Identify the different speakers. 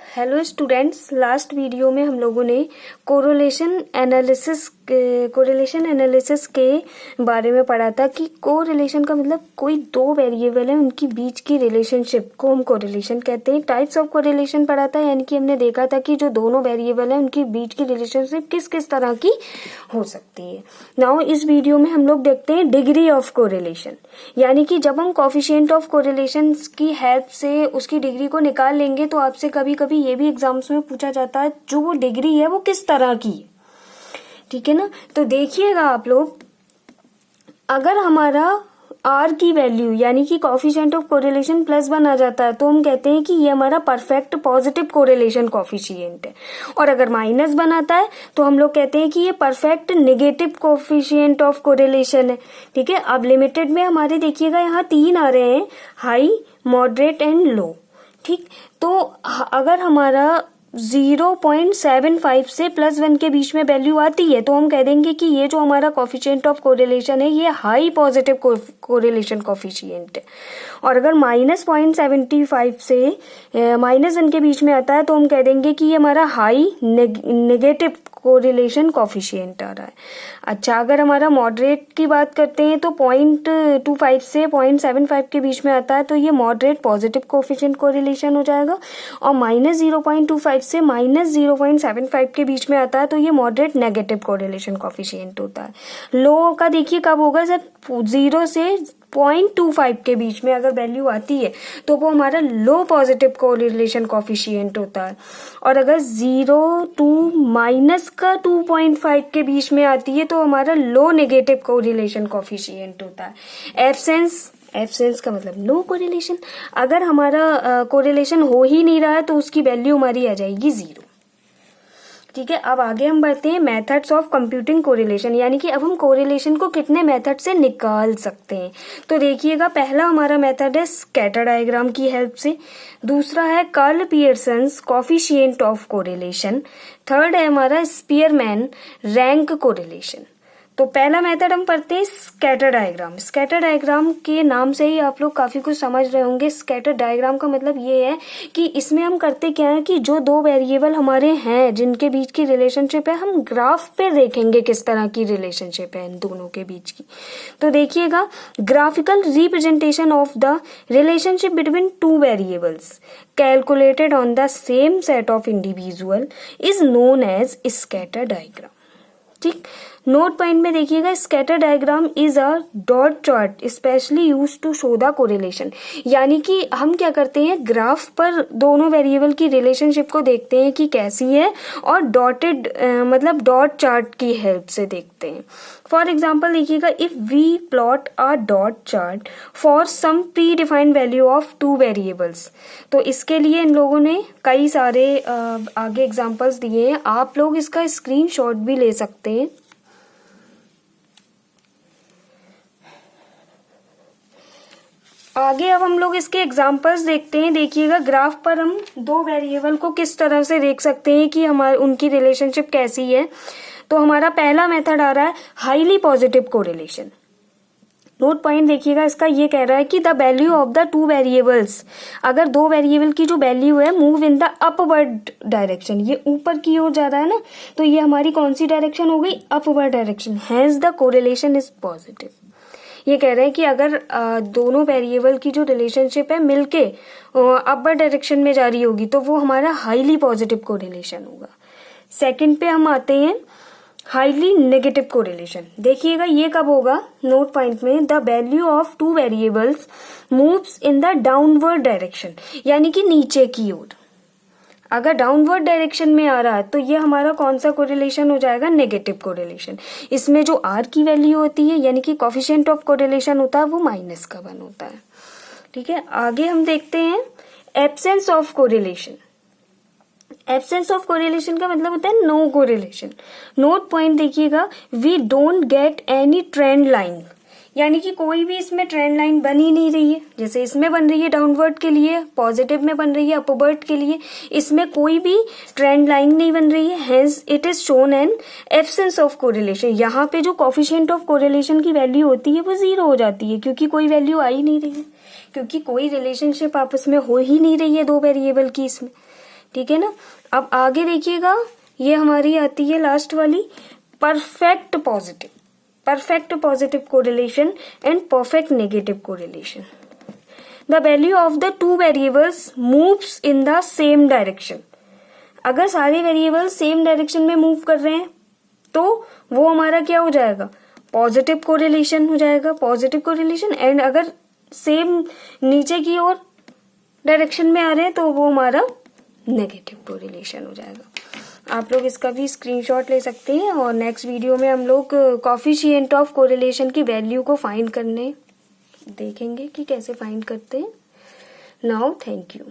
Speaker 1: Hello students, last video में हम लोगों ने कोरिलेशन एनालिसिस के बारे में पढ़ा था कि कोरिलेशन का मतलब कोई दो वेरिएबल है उनकी बीच की रिलेशनशिप को हम कोरिलेशन कहते हैं। टाइप्स ऑफ कोरिलेशन पढ़ा था, यानी कि हमने देखा था कि जो दोनों वेरिएबल है उनकी बीच की रिलेशनशिप किस किस तरह की हो सकती है। नाउ इस वीडियो में हम लोग देखते हैं डिग्री ऑफ कोरिलेशन, यानी कि जब हम कोफिशिएंट ऑफ कोरिलेशन की हेल्प से उसकी डिग्री को निकाल लेंगे तो आपसे कभी कभी ये भी एग्जाम्स में पूछा जाता है जो वो डिग्री है वो किस तरह की है। ठीक है ना, तो देखिएगा आप लोग, अगर हमारा आर की वैल्यू यानी कि कोफिशिएंट ऑफ कोरिलेशन +1 आ जाता है तो हम कहते हैं कि ये हमारा परफेक्ट पॉजिटिव कोरिलेशन कोफिशिएंट है, और अगर -1 आता है तो हम लोग कहते हैं कि ये perfect negative coefficient of correlation है। ठीक है, अब लिमिटेड में हमारे देखिएगा यहाँ 3 आ रहे हैं, हाई, मॉडरेट एंड लो। ठीक, तो अगर हमारा 0.75 से +1 के बीच में वैल्यू आती है तो हम कह देंगे कि ये जो हमारा कोफिशिएंट ऑफ कोरिलेशन है ये हाई पॉजिटिव कोरिलेशन कोफिशिएंट है। और अगर -0.75 से -1 के बीच में आता है तो हम कह देंगे कि ये हमारा हाई नेगेटिव कोरिलेशन कोफिशिएंट आ रहा है। अच्छा, अगर हमारा मॉडरेट की बात करते हैं तो 0.25 से 0.75 के बीच में आता है तो ये मॉडरेट पॉजिटिव कोफिशिएंट कोरिलेशन हो जाएगा, और -0.25 से -0.75 के बीच में आता है तो ये मॉडरेट नेगेटिव कोरिलेशन कोफिशिएंट होता है। लो का देखिए कब होगा, जब 0 से 0.25 के बीच में अगर वैल्यू आती है तो वो हमारा लो पॉजिटिव कोरिलेशन कोफिशिएंट होता है, और अगर 0 टू -2.5 के बीच में आती है तो हमारा लो नेगेटिव कोरिलेशन कोफिशिएंट होता है। एब्सेंस का मतलब नो कोरिलेशन। अगर हमारा कोरिलेशन हो ही नहीं रहा है तो उसकी वैल्यू हमारी आ जाएगी 0। ठीक है, अब आगे हम बढ़ते हैं मेथड्स ऑफ कंप्यूटिंग कोरिलेशन, यानी कि अब हम कोरिलेशन को कितने मेथड से निकाल सकते हैं। तो देखिएगा, पहला हमारा मेथड है स्कैटर डायग्राम की हेल्प से, दूसरा है Karl Pearson's coefficient of correlation, third है हमारा स्पीयरमैन रैंक कोरिलेशन। तो पहला मेथड हम पढ़ते हैं स्कैटर डायग्राम। स्कैटर डायग्राम के नाम से ही आप लोग काफी कुछ समझ रहे होंगे। स्कैटर डायग्राम का मतलब ये है कि इसमें हम करते क्या है कि जो दो वेरिएबल हमारे हैं जिनके बीच की रिलेशनशिप है, हम ग्राफ पे देखेंगे किस तरह की रिलेशनशिप है इन दोनों के बीच की। तो देखिएगा, graphical representation of the relationship between two variables calculated on the same set of individual is known as scatter diagram. ठीक, नोट पॉइंट में देखिएगा, scatter diagram is a dot chart specially use to show the correlation, यानी कि हम क्या करते हैं, graph पर दोनों वेरिएबल की रिलेशनशिप को देखते हैं कि कैसी है, और डॉटेड मतलब डॉट चार्ट की हेल्प से देखते हैं। फॉर एग्जाम्पल देखिएगा, if we plot a dot chart for some predefined value of two variables, तो इसके लिए इन लोगों ने कई सारे आगे एग्जाम्पल्स दिए हैं, आप लोग इसका स्क्रीनशॉट भी ले सकते हैं। आगे अब हम लोग इसके एग्जाम्पल्स देखते हैं। देखिएगा, ग्राफ पर हम दो वेरिएबल को किस तरह से देख सकते हैं कि हमारी उनकी रिलेशनशिप कैसी है। तो हमारा पहला मेथड आ रहा है highly positive correlation. Note point देखिएगा, इसका ये कह रहा है कि the value of the two variables, अगर दो वेरिएबल की जो वैल्यू है move in the upward direction, ये ऊपर की ओर जा रहा है ना, तो ये हमारी कौन सी डायरेक्शन हो गई, upward direction, hence the correlation is positive. ये कह रहे हैं कि अगर दोनों वेरिएबल की जो रिलेशनशिप है मिलके अपर डायरेक्शन में जा रही होगी तो वो हमारा हाईली पॉजिटिव कोरिलेशन होगा। सेकंड पे हम आते हैं हाईली नेगेटिव कोरिलेशन। देखिएगा, ये कब होगा, नोट पॉइंट में, the value of two variables moves in the downward direction, यानी कि नीचे की ओर। अगर डाउनवर्ड डायरेक्शन में आ रहा है तो ये हमारा कौन सा कोरिलेशन हो जाएगा, नेगेटिव कोरिलेशन। इसमें जो आर की वैल्यू होती है यानी कि कोफिशिएंट ऑफ कोरिलेशन होता है वो -1 होता है। ठीक है, आगे हम देखते हैं absence of correlation. Absence of correlation का मतलब होता है नो कोरिलेशन। नोट पॉइंट देखिएगा, we don't get any trend line, यानी कि कोई भी इसमें ट्रेंड लाइन बन ही नहीं रही है। जैसे इसमें बन रही है डाउनवर्ड के लिए, पॉजिटिव में बन रही है अपवर्ड के लिए, इसमें कोई भी ट्रेंड लाइन नहीं बन रही है, hence it is shown an absence of correlation. यहाँ पे जो कोफिशिएंट ऑफ कोरिलेशन की वैल्यू होती है वो 0 हो जाती है, क्योंकि कोई वैल्यू आ ही नहीं रही है, क्योंकि कोई रिलेशनशिप आपस में हो ही नहीं रही है दो वेरिएबल की इसमें। ठीक है ना। अब आगे देखिएगा, ये हमारी आती है लास्ट वाली perfect positive correlation and perfect negative correlation. The value of the two variables moves in the same direction. अगर सारे वेरिएबल्स सेम डायरेक्शन में मूव कर रहे हैं तो वो हमारा क्या हो जाएगा, पॉजिटिव कोरिलेशन हो जाएगा, पॉजिटिव कोरिलेशन। एंड अगर सेम नीचे की ओर डायरेक्शन में आ रहे हैं तो वो हमारा नेगेटिव कोरिलेशन हो जाएगा। आप लोग इसका भी स्क्रीनशॉट ले सकते हैं और नेक्स्ट वीडियो में हम लोग कोएफिशिएंट ऑफ कोरिलेशन की वैल्यू को फाइंड करने देखेंगे कि कैसे फाइंड करते हैं। Now thank you.